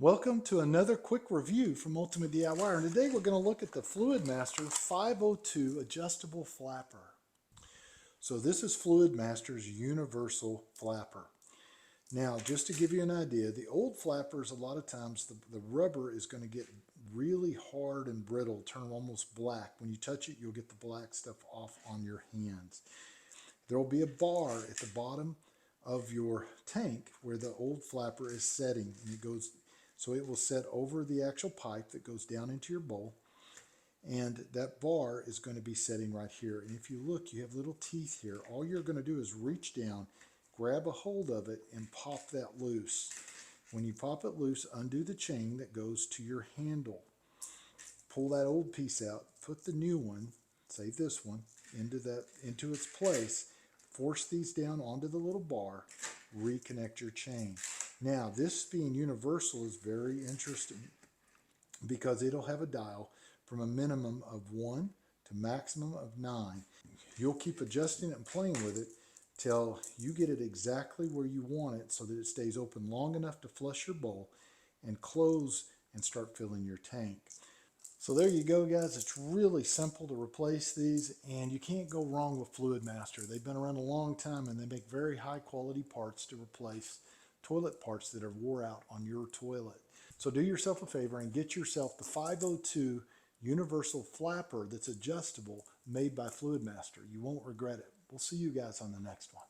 Welcome to another quick review from Ultimate DIY. And today we're going to look at the Fluidmaster 502 adjustable flapper. So this is Fluidmaster's universal flapper. Now, just to give you an idea, the old flappers, a lot of times the rubber is going to get really hard and brittle, turn almost black. When you touch it, you'll get the black stuff off on your hands. There will be a bar at the bottom of your tank where the old flapper is setting, and it goes so it will set over the actual pipe that goes down into your bowl, and that bar is going to be setting right here. And if you look, you have little teeth here. All you're going to do is reach down, grab a hold of it, and pop that loose. When you pop it loose, undo the chain that goes to your handle. Pull that old piece out, put the new one, say this one, into its place. Force these down onto the little bar, reconnect your chain. Now, this being universal is very interesting because it'll have a dial from a minimum of 1 to maximum of 9. You'll keep adjusting it and playing with it till you get it exactly where you want it so that it stays open long enough to flush your bowl and close and start filling your tank. So there you go, guys. It's really simple to replace these, and you can't go wrong with Fluidmaster. They've been around a long time, and they make very high quality parts to replace toilet parts that are wore out on your toilet. So do yourself a favor and get yourself the 502 universal flapper that's adjustable, made by Fluidmaster. You won't regret it. We'll see you guys on the next one.